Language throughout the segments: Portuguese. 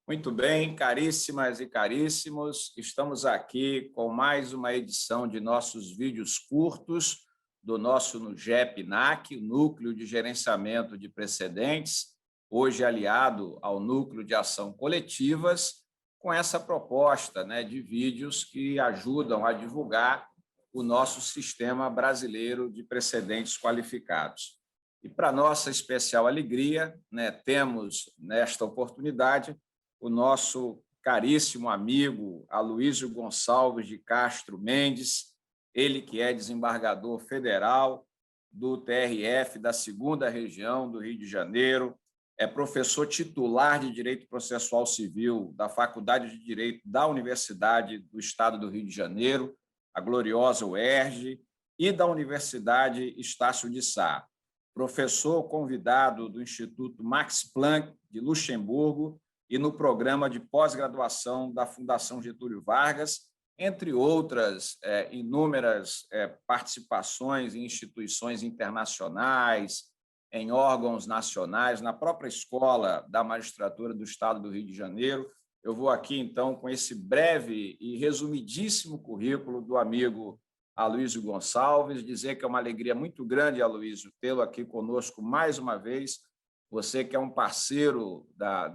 Muito bem, caríssimas e caríssimos, estamos aqui com mais uma edição de nossos vídeos curtos do nosso NUGEP-NAC, o Núcleo de Gerenciamento de Precedentes, hoje aliado ao Núcleo de Ação Coletivas, com essa proposta de vídeos que ajudam a divulgar o nosso sistema brasileiro de precedentes qualificados. E, para nossa especial alegria, temos, nesta oportunidade, o nosso caríssimo amigo Aloísio Gonçalves de Castro Mendes, ele que é desembargador federal do TRF da 2ª Região do Rio de Janeiro, é professor titular de Direito Processual Civil da Faculdade de Direito da Universidade do Estado do Rio de Janeiro, a gloriosa UERJ, e da Universidade Estácio de Sá, professor convidado do Instituto Max Planck de Luxemburgo e no programa de pós-graduação da Fundação Getúlio Vargas, entre outras inúmeras participações em instituições internacionais, em órgãos nacionais, na própria Escola da Magistratura do Estado do Rio de Janeiro. Eu vou aqui, então, com esse breve e resumidíssimo currículo do amigo Aloísio Gonçalves, dizer que é uma alegria muito grande, Aloísio, tê-lo aqui conosco mais uma vez. Você que é um parceiro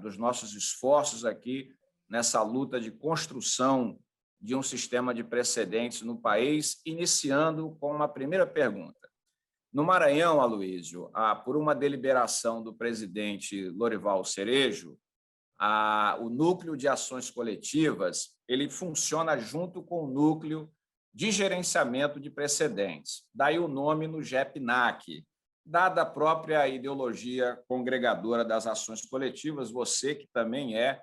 dos nossos esforços aqui nessa luta de construção de um sistema de precedentes no país, iniciando com uma primeira pergunta. No Maranhão, Aloísio, por uma deliberação do presidente Lorival Cerejo, o Núcleo de Ações Coletivas ele funciona junto com o Núcleo de Gerenciamento de Precedentes, daí o nome NUGEP-NAC, dada a própria ideologia congregadora das ações coletivas, você que também é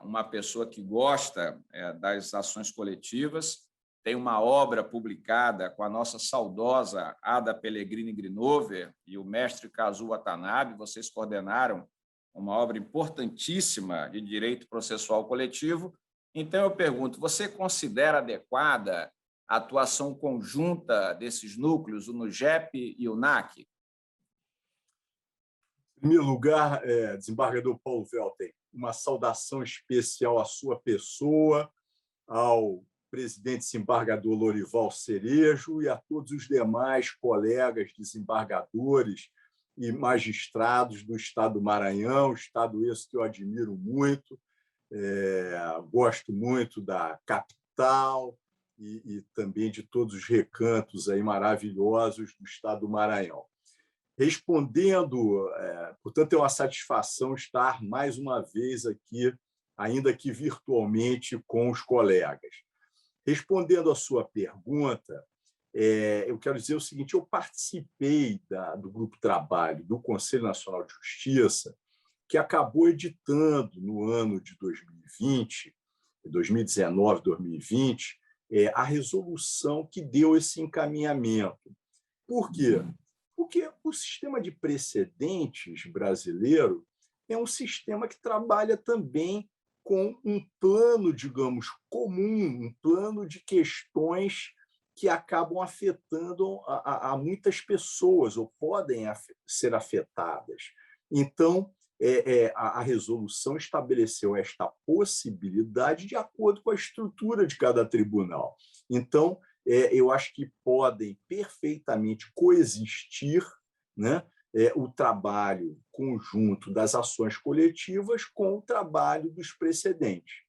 uma pessoa que gosta das ações coletivas, tem uma obra publicada com a nossa saudosa Ada Pellegrini Grinover e o mestre Kazuo Watanabe, vocês coordenaram uma obra importantíssima de direito processual coletivo. Então, eu pergunto, você considera adequada a atuação conjunta desses núcleos, o NUGEP e o NAC? Em primeiro lugar, desembargador Paulo Velten, uma saudação especial à sua pessoa, ao presidente desembargador Lorival Cerejo e a todos os demais colegas desembargadores e magistrados do Estado do Maranhão, estado esse que eu admiro muito, gosto muito da capital, e também de todos os recantos aí maravilhosos do Estado do Maranhão. Respondendo, portanto, é uma satisfação estar mais uma vez aqui, ainda que virtualmente, com os colegas. Respondendo à sua pergunta, eu quero dizer o seguinte, eu participei do grupo de trabalho do Conselho Nacional de Justiça, que acabou editando no ano de 2019, 2020, a resolução que deu esse encaminhamento. Por quê? Porque o sistema de precedentes brasileiro é um sistema que trabalha também com um plano, digamos, comum, um plano de questões que acabam afetando a muitas pessoas ou podem ser afetadas. Então, a resolução estabeleceu esta possibilidade de acordo com a estrutura de cada tribunal. Então, eu acho que podem perfeitamente coexistir, o trabalho conjunto das ações coletivas com o trabalho dos precedentes.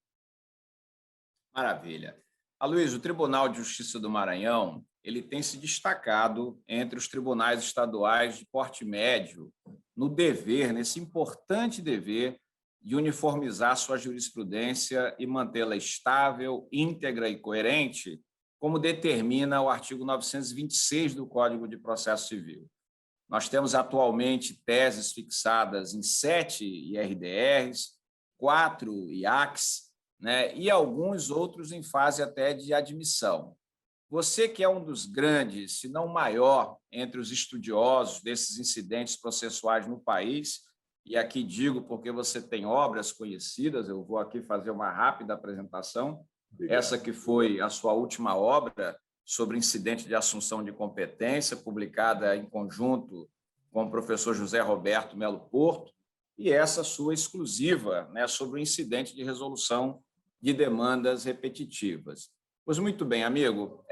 Maravilha. Aloísio, o Tribunal de Justiça do Maranhão ele tem se destacado entre os tribunais estaduais de porte médio no dever, nesse importante dever de uniformizar sua jurisprudência e mantê-la estável, íntegra e coerente, como determina o artigo 926 do Código de Processo Civil. Nós temos atualmente teses fixadas em 7 IRDRs, 4 IACs, e alguns outros em fase até de admissão. Você que é um dos grandes, se não o maior, entre os estudiosos desses incidentes processuais no país, e aqui digo porque você tem obras conhecidas, eu vou aqui fazer uma rápida apresentação. Obrigado. Essa que foi a sua última obra sobre incidente de assunção de competência, publicada em conjunto com o professor José Roberto Melo Porto, e essa sua exclusiva, né, sobre o incidente de resolução de demandas repetitivas. Pois muito bem, amigo,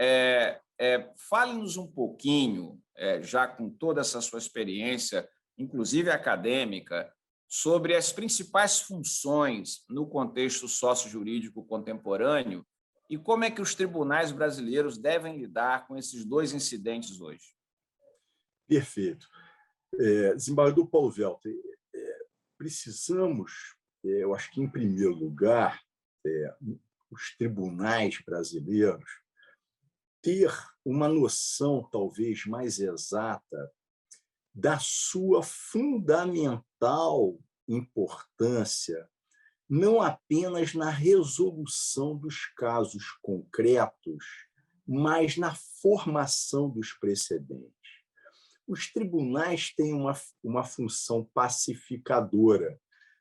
fale-nos um pouquinho, já com toda essa sua experiência, inclusive acadêmica, sobre as principais funções no contexto sócio-jurídico contemporâneo e como é que os tribunais brasileiros devem lidar com esses dois incidentes hoje. Perfeito. Desembargador Paulo Welter, precisamos, eu acho que, em primeiro lugar, os tribunais brasileiros ter uma noção talvez mais exata da sua fundamental importância, não apenas na resolução dos casos concretos, mas na formação dos precedentes. Os tribunais têm uma função pacificadora,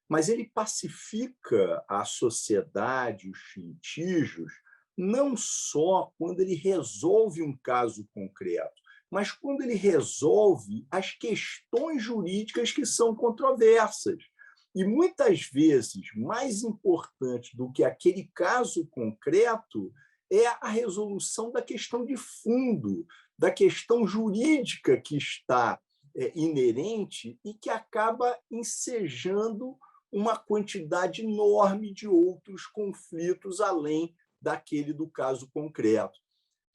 mas ele pacifica a sociedade, os litígios, não só quando ele resolve um caso concreto, mas quando ele resolve as questões jurídicas que são controversas. E muitas vezes, mais importante do que aquele caso concreto é a resolução da questão de fundo, da questão jurídica que está inerente e que acaba ensejando uma quantidade enorme de outros conflitos além daquele do caso concreto.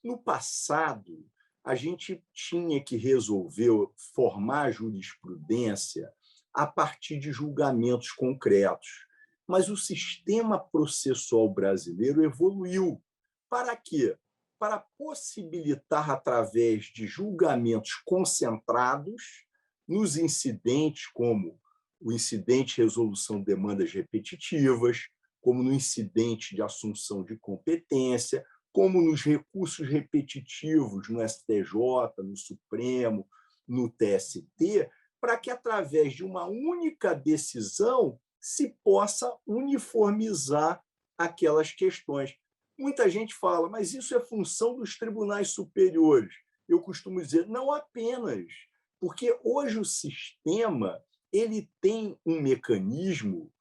No passado, a gente tinha que resolver formar jurisprudência a partir de julgamentos concretos. Mas o sistema processual brasileiro evoluiu. Para quê? Para possibilitar, através de julgamentos concentrados, nos incidentes como o incidente de resolução de demandas repetitivas, como no incidente de assunção de competência, como nos recursos repetitivos no STJ, no Supremo, no TST, para que, através de uma única decisão, se possa uniformizar aquelas questões. Muita gente fala, mas isso é função dos tribunais superiores. Eu costumo dizer, não apenas, porque hoje o sistema ele tem um mecanismo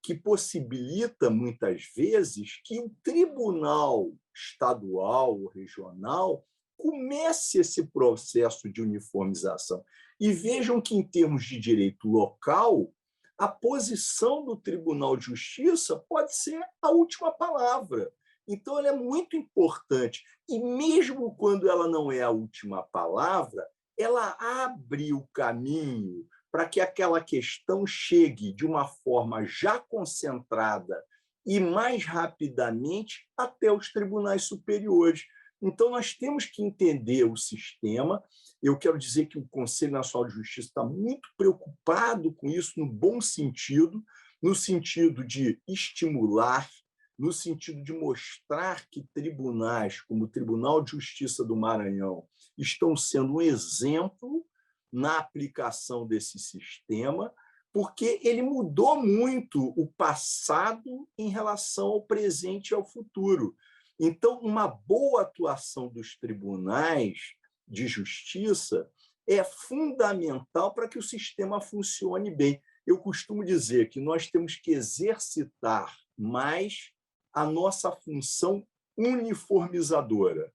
que possibilita, muitas vezes, que o tribunal estadual ou regional comece esse processo de uniformização. E vejam que, em termos de direito local, a posição do Tribunal de Justiça pode ser a última palavra. Então, ela é muito importante. E, mesmo quando ela não é a última palavra, ela abre o caminho para que aquela questão chegue de uma forma já concentrada e mais rapidamente até os tribunais superiores. Então, nós temos que entender o sistema. Eu quero dizer que o Conselho Nacional de Justiça está muito preocupado com isso, no bom sentido, no sentido de estimular, no sentido de mostrar que tribunais, como o Tribunal de Justiça do Maranhão, estão sendo um exemplo na aplicação desse sistema, porque ele mudou muito o passado em relação ao presente e ao futuro. Então, uma boa atuação dos tribunais de justiça é fundamental para que o sistema funcione bem. Eu costumo dizer que nós temos que exercitar mais a nossa função uniformizadora.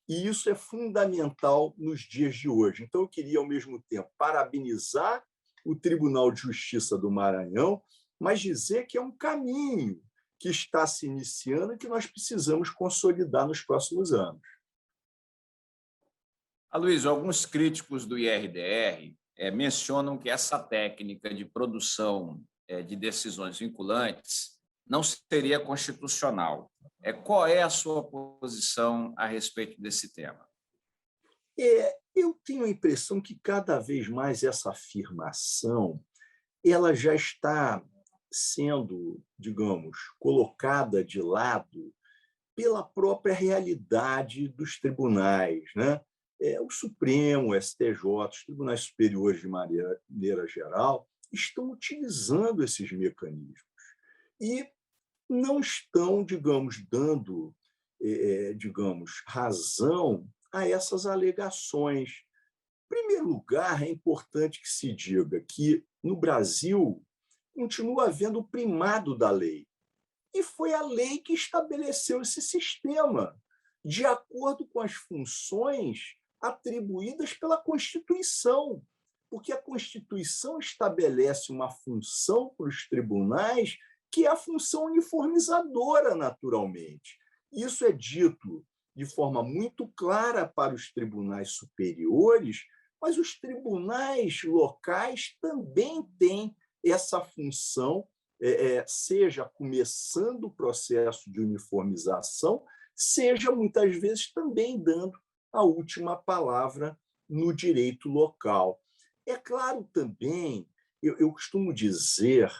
E isso é fundamental nos dias de hoje. Então, eu queria, ao mesmo tempo, parabenizar o Tribunal de Justiça do Maranhão, mas dizer que é um caminho que está se iniciando e que nós precisamos consolidar nos próximos anos. Aloysio, alguns críticos do IRDR mencionam que essa técnica de produção de decisões vinculantes não seria constitucional. Qual é a sua posição a respeito desse tema? Eu tenho a impressão que cada vez mais essa afirmação ela já está sendo, digamos, colocada de lado pela própria realidade dos tribunais, né? O Supremo, o STJ, os tribunais superiores de maneira geral, estão utilizando esses mecanismos e não estão, digamos, dando, digamos, razão a essas alegações. Em primeiro lugar, é importante que se diga que, no Brasil, continua havendo o primado da lei. E foi a lei que estabeleceu esse sistema, de acordo com as funções atribuídas pela Constituição. Porque a Constituição estabelece uma função para os tribunais que é a função uniformizadora, naturalmente. Isso é dito de forma muito clara para os tribunais superiores, mas os tribunais locais também têm essa função, seja começando o processo de uniformização, seja muitas vezes também dando a última palavra no direito local. É claro também, eu costumo dizer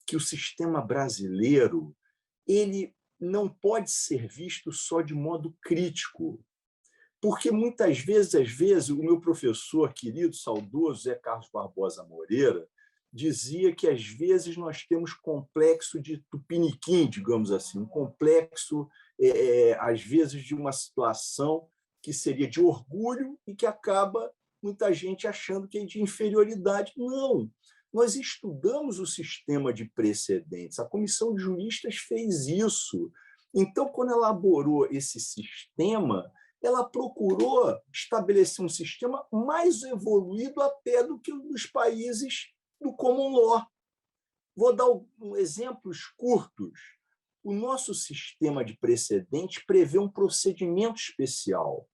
que o sistema brasileiro ele não pode ser visto só de modo crítico, porque muitas vezes, às vezes, o meu professor querido, saudoso Zé Carlos Barbosa Moreira, dizia que às vezes nós temos complexo de tupiniquim, digamos assim, um complexo, às vezes, de uma situação que seria de orgulho e que acaba muita gente achando que é de inferioridade. Não, nós estudamos o sistema de precedentes, a comissão de juristas fez isso. Então, quando elaborou esse sistema, ela procurou estabelecer um sistema mais evoluído até do que o dos países do common law. Vou dar exemplos curtos. O nosso sistema de precedentes prevê um procedimento especial,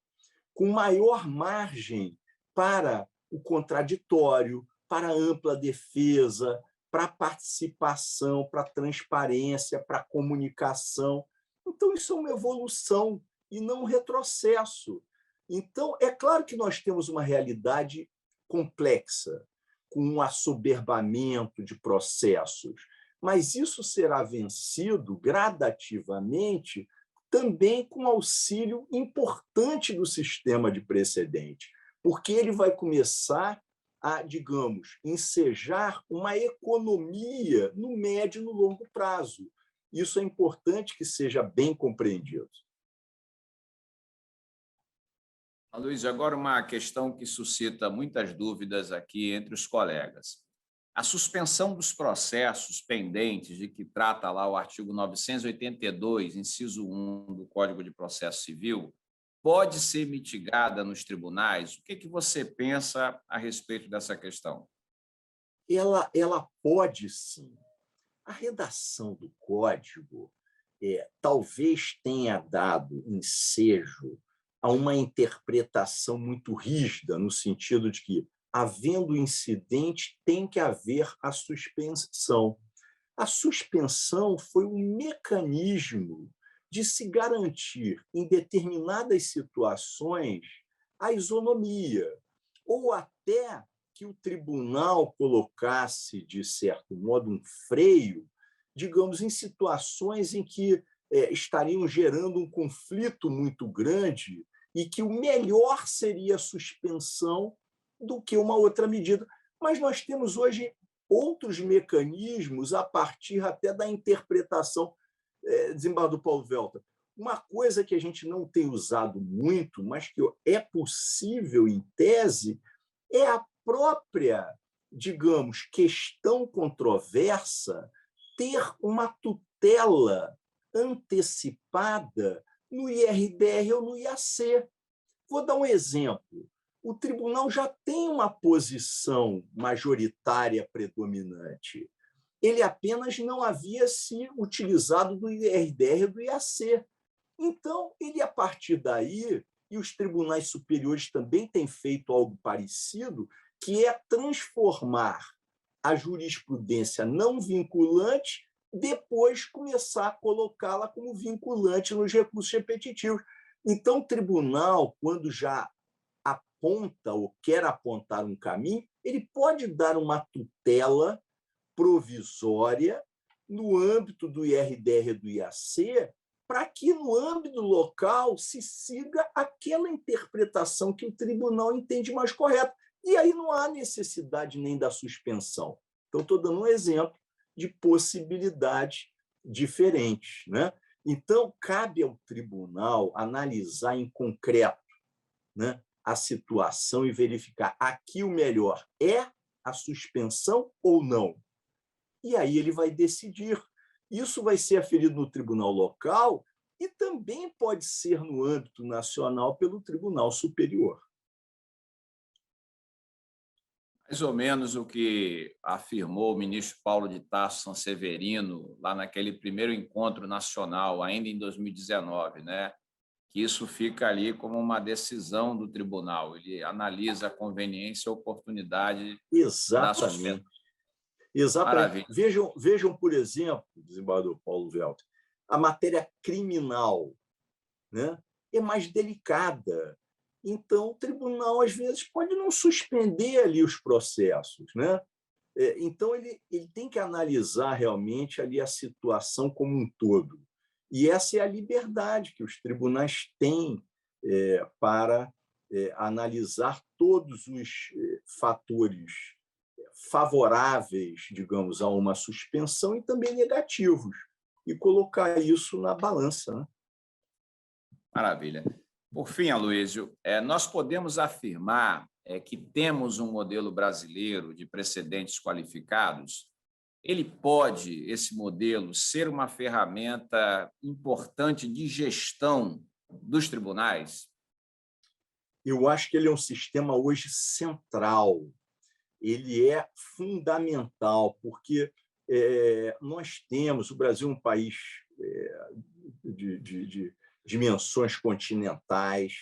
com maior margem para o contraditório, para a ampla defesa, para a participação, para a transparência, para a comunicação. Então, isso é uma evolução e não um retrocesso. Então, é claro que nós temos uma realidade complexa, com um assoberbamento de processos, mas isso será vencido gradativamente também com auxílio importante do sistema de precedente, porque ele vai começar a, digamos, ensejar uma economia no médio e no longo prazo. Isso é importante que seja bem compreendido. Luiz, agora uma questão que suscita muitas dúvidas aqui entre os colegas. A suspensão dos processos pendentes, de que trata lá o artigo 982, inciso 1 do Código de Processo Civil, pode ser mitigada nos tribunais? O que você pensa a respeito dessa questão? Ela pode sim. A redação do código talvez tenha dado ensejo a uma interpretação muito rígida, no sentido de que, havendo incidente, tem que haver a suspensão. A suspensão foi um mecanismo de se garantir, em determinadas situações, a isonomia, ou até que o tribunal colocasse, de certo modo, um freio, digamos, em situações em que estariam gerando um conflito muito grande e que o melhor seria a suspensão do que uma outra medida. Mas nós temos hoje outros mecanismos a partir até da interpretação. Desembargador Paulo Velta, uma coisa que a gente não tem usado muito, mas que é possível, em tese, é a própria, digamos, questão controversa ter uma tutela antecipada no IRDR ou no IAC. Vou dar um exemplo. O tribunal já tem uma posição majoritária predominante. Ele apenas não havia se utilizado do IRDR e do IAC. Então, ele, a partir daí, e os tribunais superiores também têm feito algo parecido, que é transformar a jurisprudência não vinculante, depois começar a colocá-la como vinculante nos recursos repetitivos. Então, o tribunal, quando já aponta ou quer apontar um caminho, ele pode dar uma tutela provisória no âmbito do IRDR e do IAC, para que, no âmbito local, se siga aquela interpretação que o tribunal entende mais correta. E aí não há necessidade nem da suspensão. Então, estou dando um exemplo de possibilidades diferentes, né? Então, cabe ao tribunal analisar em concreto, né, a situação e verificar aqui o melhor é a suspensão ou não. E aí ele vai decidir. Isso vai ser aferido no tribunal local e também pode ser no âmbito nacional pelo Tribunal Superior. Mais ou menos o que afirmou o ministro Paulo de Tarso Sanseverino lá naquele primeiro encontro nacional, ainda em 2019, né? Que isso fica ali como uma decisão do tribunal. Ele analisa a conveniência e a oportunidade da suspensão. Exatamente. Vejam, por exemplo, desembargador Paulo Velter, a matéria criminal, né, é mais delicada. Então, o tribunal, às vezes, pode não suspender ali os processos, né? Então, ele tem que analisar realmente ali a situação como um todo. E essa é a liberdade que os tribunais têm para analisar todos os fatores favoráveis, digamos, a uma suspensão e também negativos, e colocar isso na balança, né? Maravilha. Por fim, Aloísio, nós podemos afirmar que temos um modelo brasileiro de precedentes qualificados. Ele pode, esse modelo, ser uma ferramenta importante de gestão dos tribunais? Eu acho que ele é um sistema hoje central. Ele é fundamental, porque nós temos, o Brasil é um país de dimensões continentais,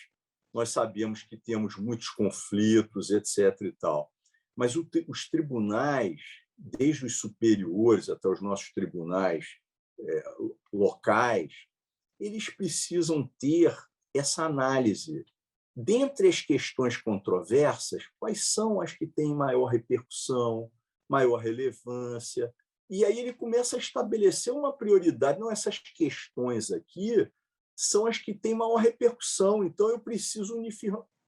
nós sabemos que temos muitos conflitos, etc. e tal. Mas os tribunais, desde os superiores até os nossos tribunais locais, eles precisam ter essa análise. Dentre as questões controversas, quais são as que têm maior repercussão, maior relevância? E aí ele começa a estabelecer uma prioridade. Não, essas questões aqui são as que têm maior repercussão, então eu preciso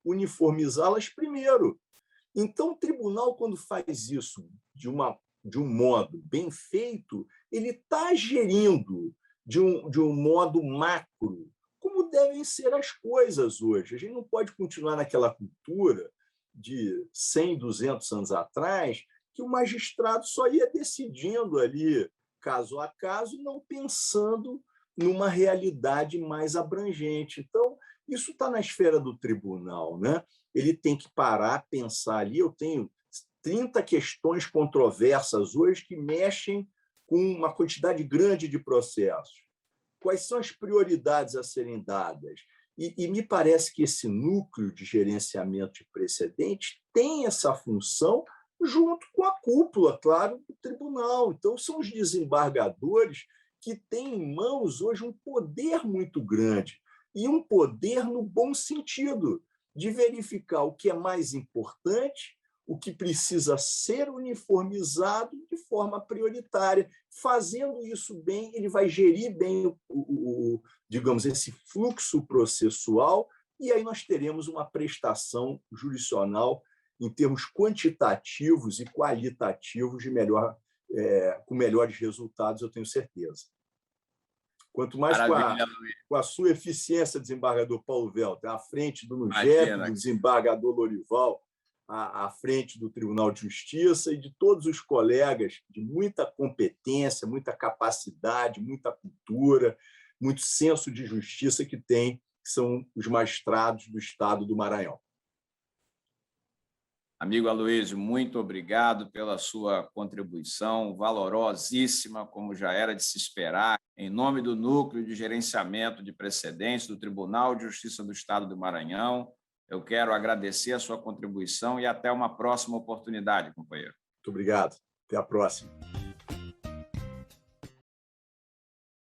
uniformizá-las primeiro. Então, o tribunal, quando faz isso de um modo bem feito, ele está gerindo de um modo macro como devem ser as coisas hoje. A gente não pode continuar naquela cultura de 100, 200 anos atrás, que o magistrado só ia decidindo ali, caso a caso, não pensando numa realidade mais abrangente. Então, isso está na esfera do tribunal, né? Ele tem que parar, pensar ali. Eu tenho 30 questões controversas hoje que mexem com uma quantidade grande de processos. Quais são as prioridades a serem dadas? E me parece que esse núcleo de gerenciamento de precedentes tem essa função junto com a cúpula, claro, do tribunal. Então, são os desembargadores que têm em mãos hoje um poder muito grande, e um poder no bom sentido, de verificar o que é mais importante, o que precisa ser uniformizado de forma prioritária. Fazendo isso bem, ele vai gerir bem digamos, esse fluxo processual, e aí nós teremos uma prestação jurisdicional em termos quantitativos e qualitativos com melhores resultados, eu tenho certeza. Quanto mais com a sua eficiência, desembargador Paulo Velter, à frente do NUGEP, do desembargador Lorival, à frente do Tribunal de Justiça, e de todos os colegas de muita competência, muita capacidade, muita cultura, muito senso de justiça que são os magistrados do Estado do Maranhão. Amigo Aloísio, muito obrigado pela sua contribuição valorosíssima, como já era de se esperar. Em nome do Núcleo de Gerenciamento de Precedentes do Tribunal de Justiça do Estado do Maranhão, eu quero agradecer a sua contribuição e até uma próxima oportunidade, companheiro. Muito obrigado. Até a próxima.